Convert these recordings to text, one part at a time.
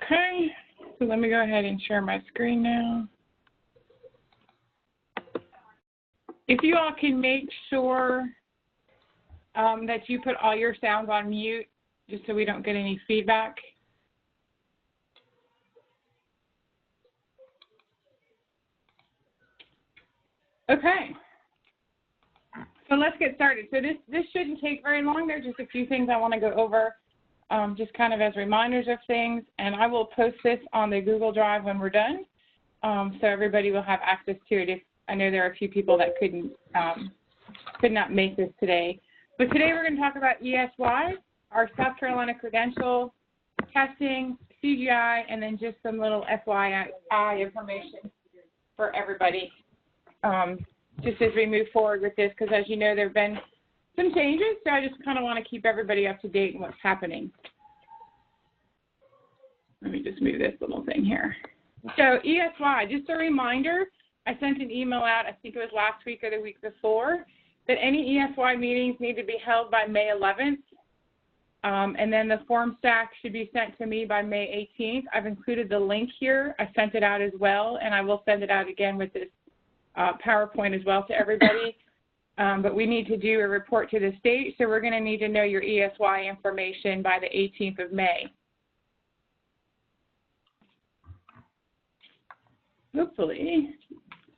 Okay, so let me go ahead and share my screen now. If you all can make sure that you put all your sounds on mute, just so we don't get any feedback. Okay, so let's get started. So this shouldn't take very long. There's just a few things I want to go over, just kind of as reminders of things, and I will post this on the Google Drive when we're done, so everybody will have access to it. If I know there are a few people that could not make this today. But today we're going to talk about ESY, our South Carolina credential, testing, CGI, and then just some little FYI information for everybody, just as we move forward with this, because as you know, there have been some changes, so I just kind of want to keep everybody up to date on what's happening. Let me just move this little thing here. So ESY, just a reminder, I sent an email out, I think it was last week or the week before, that any ESY meetings need to be held by May 11th, and then the form stack should be sent to me by May 18th. I've included the link here. I sent it out as well, and I will send it out again with this PowerPoint as well to everybody. But we need to do a report to the state, so we're going to need to know your ESY information by the 18th of May. Hopefully.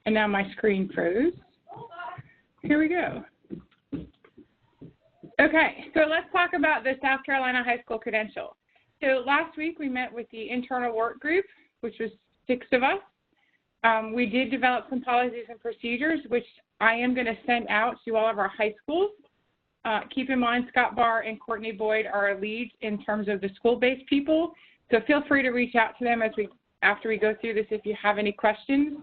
And now my screen froze. Here we go. Okay, so let's talk about the South Carolina High School Credential. So last week we met with the internal work group, which was 6 of us. We did develop some policies and procedures, which I am going to send out to all of our high schools. Keep in mind, Scott Barr and Courtney Boyd are our leads in terms of the school-based people. So feel free to reach out to them after we go through this if you have any questions.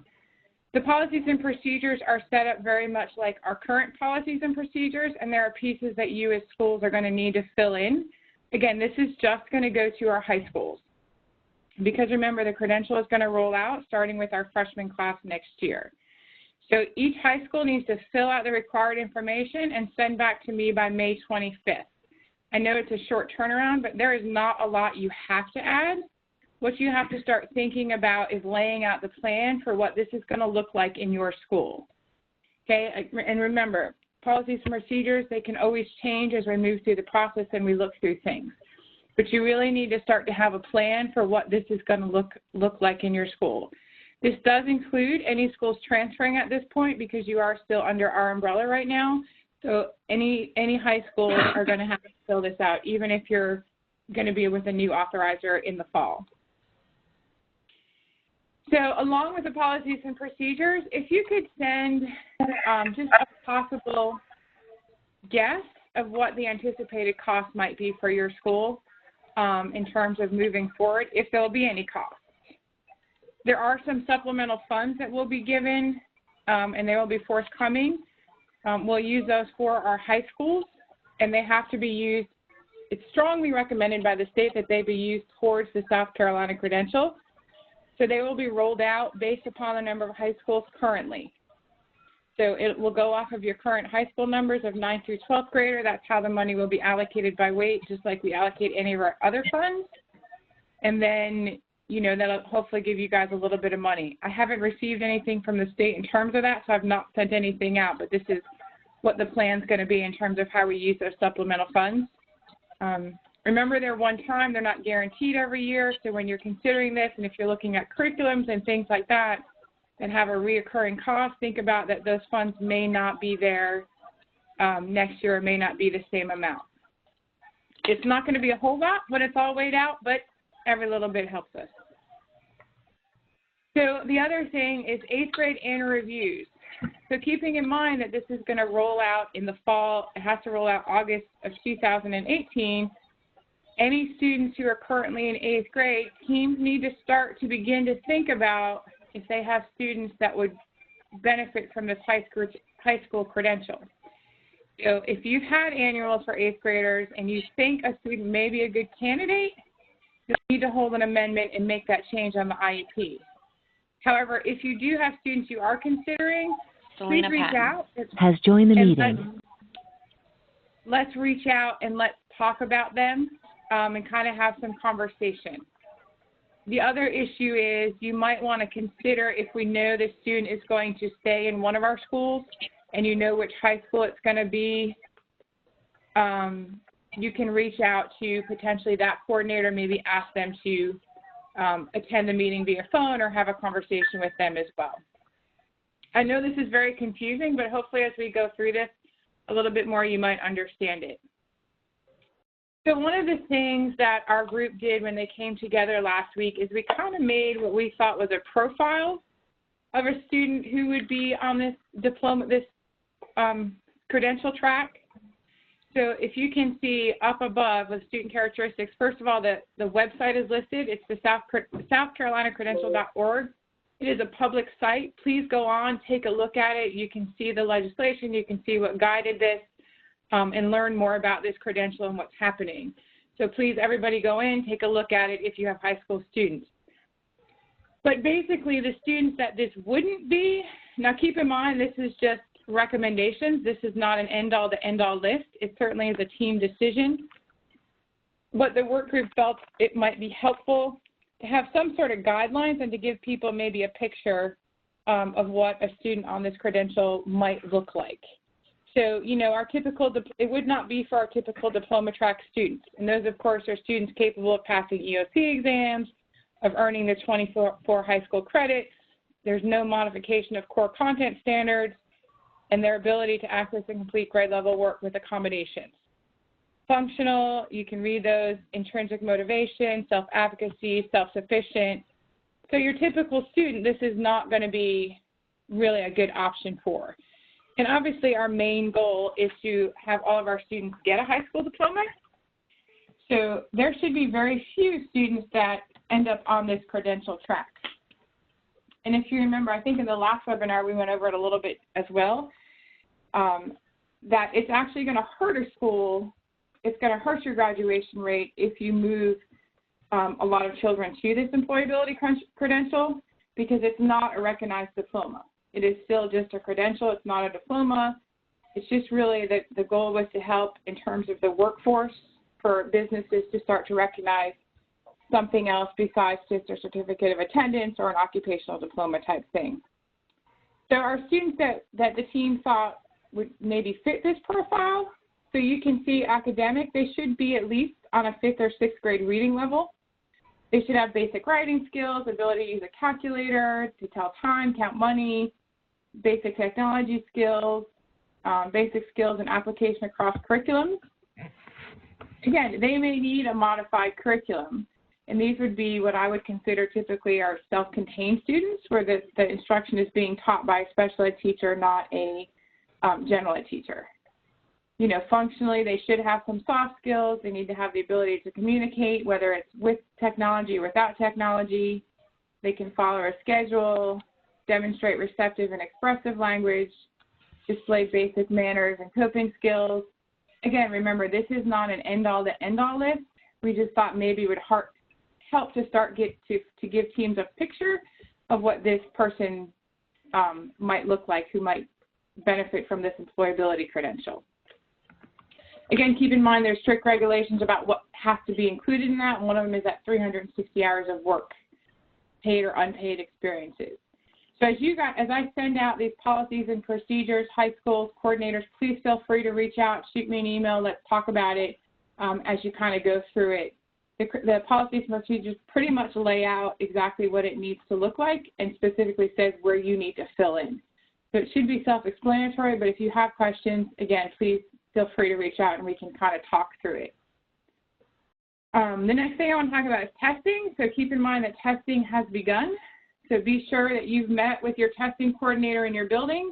The policies and procedures are set up very much like our current policies and procedures, and there are pieces that you as schools are going to need to fill in. Again, this is just going to go to our high schools, because remember, the credential is going to roll out starting with our freshman class next year. So each high school needs to fill out the required information and send back to me by May 25th. I know it's a short turnaround, but there is not a lot you have to add. What you have to start thinking about is laying out the plan for what this is going to look like in your school. Okay, and remember, policies and procedures, they can always change as we move through the process and we look through things. But you really need to start to have a plan for what this is going to look like in your school. This does include any schools transferring at this point, because you are still under our umbrella right now. So any high schools are going to have to fill this out, even if you're going to be with a new authorizer in the fall. So along with the policies and procedures, if you could send just a possible guess of what the anticipated cost might be for your school in terms of moving forward, if there will be any cost. There are some supplemental funds that will be given, and they will be forthcoming. We'll use those for our high schools, and they have to be used. It's strongly recommended by the state that they be used towards the South Carolina credential. So they will be rolled out based upon the number of high schools currently. So it will go off of your current high school numbers of 9th through 12th grader. That's how the money will be allocated by weight, just like we allocate any of our other funds. And then, you know, that'll hopefully give you guys a little bit of money. I haven't received anything from the state in terms of that, so I've not sent anything out, but this is what the plan's going to be in terms of how we use those supplemental funds. Remember, they're one time, they're not guaranteed every year, so when you're considering this, and if you're looking at curriculums and things like that that have a reoccurring cost, think about that those funds may not be there next year, or may not be the same amount. It's not going to be a whole lot when it's all weighed out, but every little bit helps us. So the other thing is 8th grade annual reviews. So keeping in mind that this is going to roll out in the fall, it has to roll out August of 2018, any students who are currently in 8th grade, teams need to start to begin to think about if they have students that would benefit from this high school credential. So if you've had annuals for 8th graders and you think a student may be a good candidate, you'll need to hold an amendment and make that change on the IEP. However, if you do have students you are considering, please reach out. Has joined the meeting. Let's reach out and let's talk about them and kind of have some conversation. The other issue is you might want to consider, if we know the student is going to stay in one of our schools and you know which high school it's going to be, you can reach out to potentially that coordinator, maybe ask them to attend the meeting via phone or have a conversation with them as well. I know this is very confusing, but hopefully as we go through this a little bit more, you might understand it. So one of the things that our group did when they came together last week is we kind of made what we thought was a profile of a student who would be on this diploma, this credential track. So if you can see up above the student characteristics, first of all, the website is listed. It's the southcarolinacredential.org. It is a public site. Please go on, take a look at it. You can see the legislation. You can see what guided this and learn more about this credential and what's happening. So please, everybody go in, take a look at it if you have high school students. But basically, the students that this wouldn't be, now keep in mind this is just recommendations. This is not an end-all to end-all list. It certainly is a team decision. But the work group felt it might be helpful to have some sort of guidelines and to give people maybe a picture of what a student on this credential might look like. So, you know, our typical, it would not be for our typical diploma track students. And those, of course, are students capable of passing EOC exams, of earning the 24 high school credits. There's no modification of core content standards, and their ability to access and complete grade level work with accommodations. Functional, you can read those, intrinsic motivation, self-advocacy, self-sufficient. So your typical student, this is not going to be really a good option for. And obviously our main goal is to have all of our students get a high school diploma. So there should be very few students that end up on this credential track. And if you remember, I think in the last webinar we went over it a little bit as well, that it's actually going to hurt a school, it's going to hurt your graduation rate if you move a lot of children to this employability credential, because it's not a recognized diploma. It is still just a credential. It's not a diploma. It's just really the goal was to help in terms of the workforce for businesses to start to recognize something else besides just a certificate of attendance or an occupational diploma type thing. So our students that the team thought would maybe fit this profile, so you can see academic, they should be at least on a 5th or 6th grade reading level. They should have basic writing skills, ability to use a calculator, to tell time, count money, basic technology skills, basic skills and application across curriculums. Again, they may need a modified curriculum, and these would be what I would consider typically our self-contained students, where the instruction is being taught by a special ed teacher, not a general ed teacher. You know, functionally, they should have some soft skills. They need to have the ability to communicate, whether it's with technology or without technology. They can follow a schedule, demonstrate receptive and expressive language, display basic manners and coping skills. Again, remember, this is not an end-all to end-all list. We just thought maybe it would help to start to give teams a picture of what this person might look like, who might benefit from this employability credential. Again, keep in mind there's strict regulations about what has to be included in that, and one of them is that 360 hours of work, paid or unpaid experiences. So as I send out these policies and procedures, high schools, coordinators, please feel free to reach out, shoot me an email, let's talk about it as you kind of go through it. The policies and procedures pretty much lay out exactly what it needs to look like and specifically says where you need to fill in. So it should be self-explanatory, but if you have questions, again, please feel free to reach out and we can kind of talk through it. The next thing I want to talk about is testing. So keep in mind that testing has begun. So be sure that you've met with your testing coordinator in your building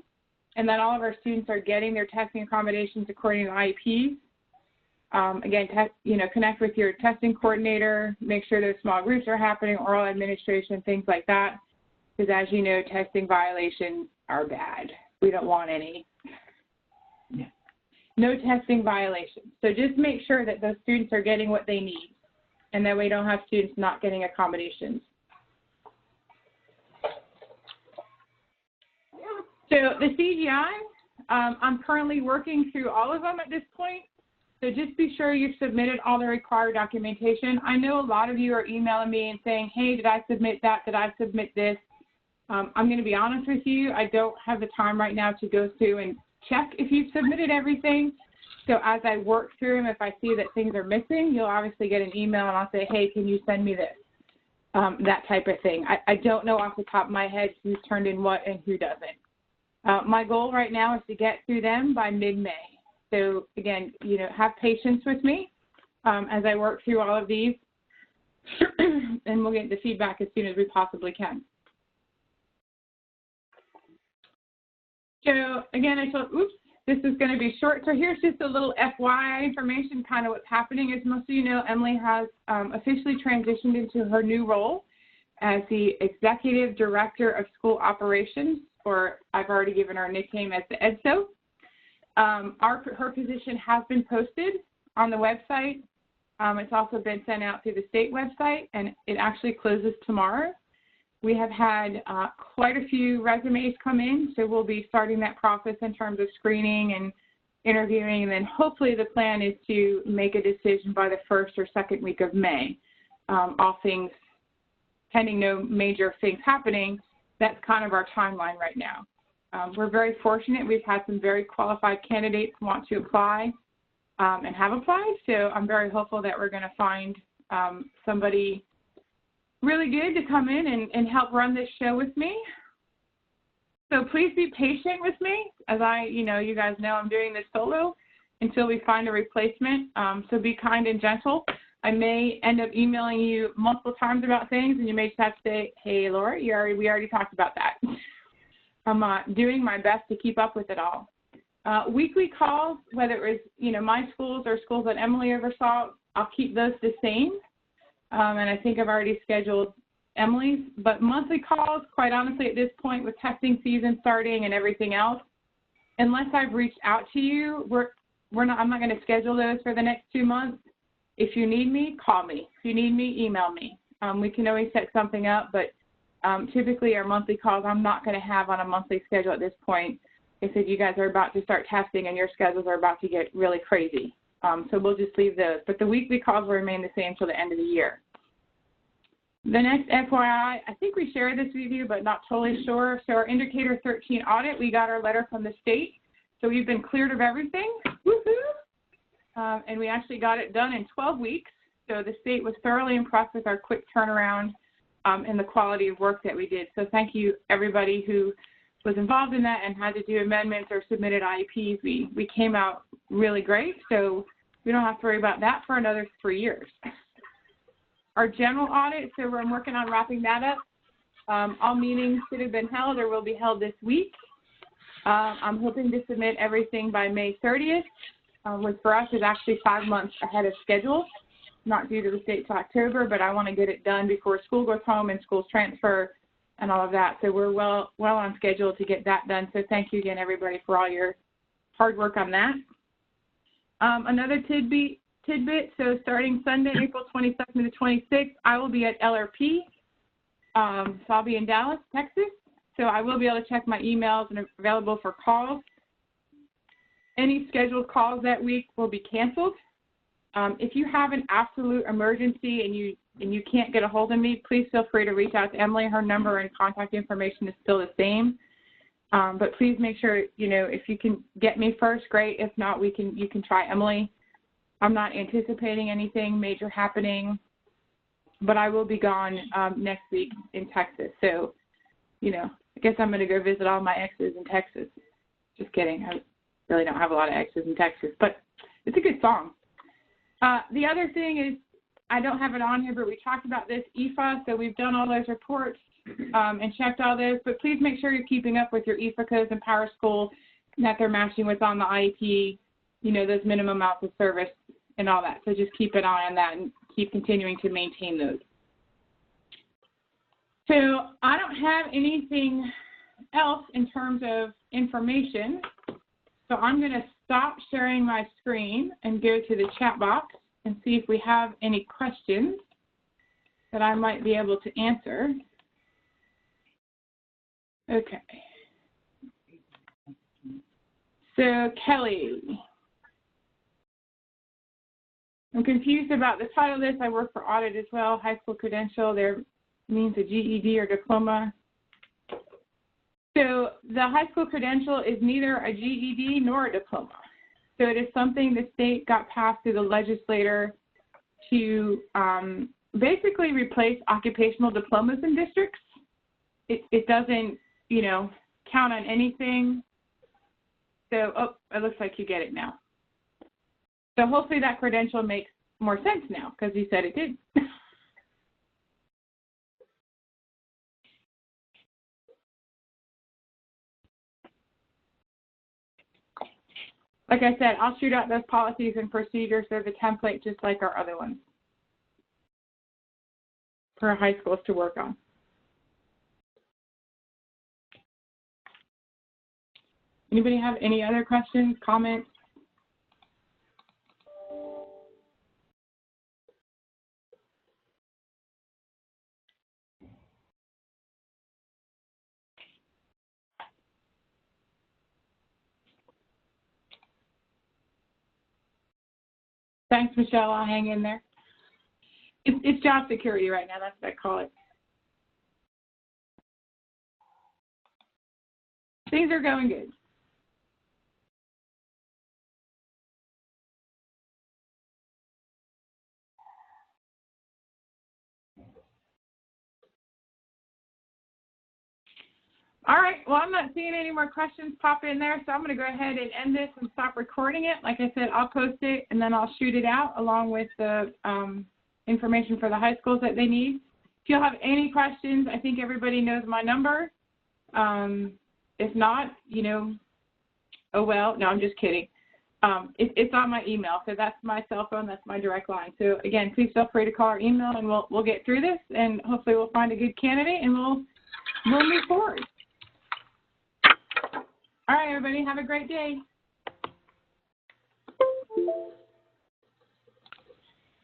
and that all of our students are getting their testing accommodations according to IEPs. Again, connect with your testing coordinator, make sure those small groups are happening, oral administration, things like that, because as you know, testing violations are bad. We don't want any. No testing violations. So just make sure that those students are getting what they need and that we don't have students not getting accommodations. So the CGI, I'm currently working through all of them at this point. So just be sure you've submitted all the required documentation. I know a lot of you are emailing me and saying, hey, did I submit that? Did I submit this? I'm going to be honest with you. I don't have the time right now to go through and check if you've submitted everything. So as I work through them, if I see that things are missing, you'll obviously get an email and I'll say, hey, can you send me this? That type of thing. I don't know off the top of my head who's turned in what and who doesn't. My goal right now is to get through them by mid-May. So again, have patience with me as I work through all of these, and we'll get the feedback as soon as we possibly can. So again, this is going to be short. So here's just a little FYI information, kind of what's happening. As most of you know, Emily has officially transitioned into her new role as the Executive Director of School Operations, or I've already given her a nickname as the EDSO. Her position has been posted on the website. It's also been sent out through the state website, and it actually closes tomorrow. We have had quite a few resumes come in, so we'll be starting that process in terms of screening and interviewing, and then hopefully the plan is to make a decision by the first or second week of May. All things, pending no major things happening, that's kind of our timeline right now. We're very fortunate. We've had some very qualified candidates want to apply and have applied, so I'm very hopeful that we're going to find somebody really good to come in and help run this show with me. So please be patient with me as you guys know I'm doing this solo until we find a replacement. So be kind and gentle. I may end up emailing you multiple times about things, and you may just have to say, hey, Laura, we already talked about that. I'm doing my best to keep up with it all. Weekly calls, whether it was, my schools or schools that Emily oversaw, I'll keep those the same. And I think I've already scheduled Emily's, but monthly calls, quite honestly, at this point with testing season starting and everything else, unless I've reached out to you, I'm not going to schedule those for the next 2 months. If you need me, call me. If you need me, email me. We can always set something up, but typically our monthly calls I'm not going to have on a monthly schedule at this point. They said you guys are about to start testing and your schedules are about to get really crazy. So we'll just leave those. But the weekly calls will remain the same till the end of the year. The next FYI, I think we shared this with you, but not totally sure. So our Indicator 13 audit, we got our letter from the state. So we've been cleared of everything. Woohoo! And we actually got it done in 12 weeks. So the state was thoroughly impressed with our quick turnaround and the quality of work that we did. So thank you, everybody who was involved in that and had to do amendments or submitted IEPs. We came out really great, so we don't have to worry about that for another 3 years. Our general audit, so we're working on wrapping that up. All meetings should have been held or will be held this week. I'm hoping to submit everything by May 30th, which for us is actually 5 months ahead of schedule, not due to the state to October, but I want to get it done before school goes home and schools transfer and all of that. So we're well on schedule to get that done. So thank you again, everybody, for all your hard work on that. Another tidbit, so starting Sunday, April 22nd to the 26th, I will be at LRP. So I'll be in Dallas, Texas. So I will be able to check my emails and available for calls. Any scheduled calls that week will be canceled. If you have an absolute emergency and you can't get a hold of me, please feel free to reach out to Emily. Her number and contact information is still the same. But please make sure, if you can get me first, great. If not, you can try Emily. I'm not anticipating anything major happening, but I will be gone next week in Texas. So, I guess I'm going to go visit all my exes in Texas. Just kidding. I really don't have a lot of exes in Texas, but it's a good song. The other thing is, I don't have it on here, but we talked about this, EFA, so we've done all those reports and checked all those, but please make sure you're keeping up with your EFA codes and PowerSchool that they're matching with on the IEP, those minimum amounts of service and all that. So just keep an eye on that and keep continuing to maintain those. So I don't have anything else in terms of information, so I'm going to stop sharing my screen and go to the chat box and see if we have any questions that I might be able to answer. Okay. So Kelly, I'm confused about the title of this. I work for audit as well. High school credential, there means a GED or diploma. So the high school credential is neither a GED nor a diploma. So it is something the state got passed through the legislator to basically replace occupational diplomas in districts. It doesn't, you know, count on anything. So, oh, it looks like you get it now. So hopefully that credential makes more sense now because you said it did. Like I said, I'll shoot out those policies and procedures. They're the template just like our other ones for high schools to work on. Anybody have any other questions, comments? Thanks, Michelle. I'll hang in there. It's job security right now. That's what I call it. Things are going good. All right, well, I'm not seeing any more questions pop in there, so I'm going to go ahead and end this and stop recording it. Like I said, I'll post it, and then I'll shoot it out along with the information for the high schools that they need. If you'll have any questions, I think everybody knows my number. If not, you know, oh, well, no, I'm just kidding. It's on my email, so that's my cell phone, that's my direct line. So, again, please feel free to call or email, and we'll get through this, and hopefully we'll find a good candidate, and we'll move forward. All right, everybody, have a great day.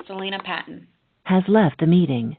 Selena Patton has left the meeting.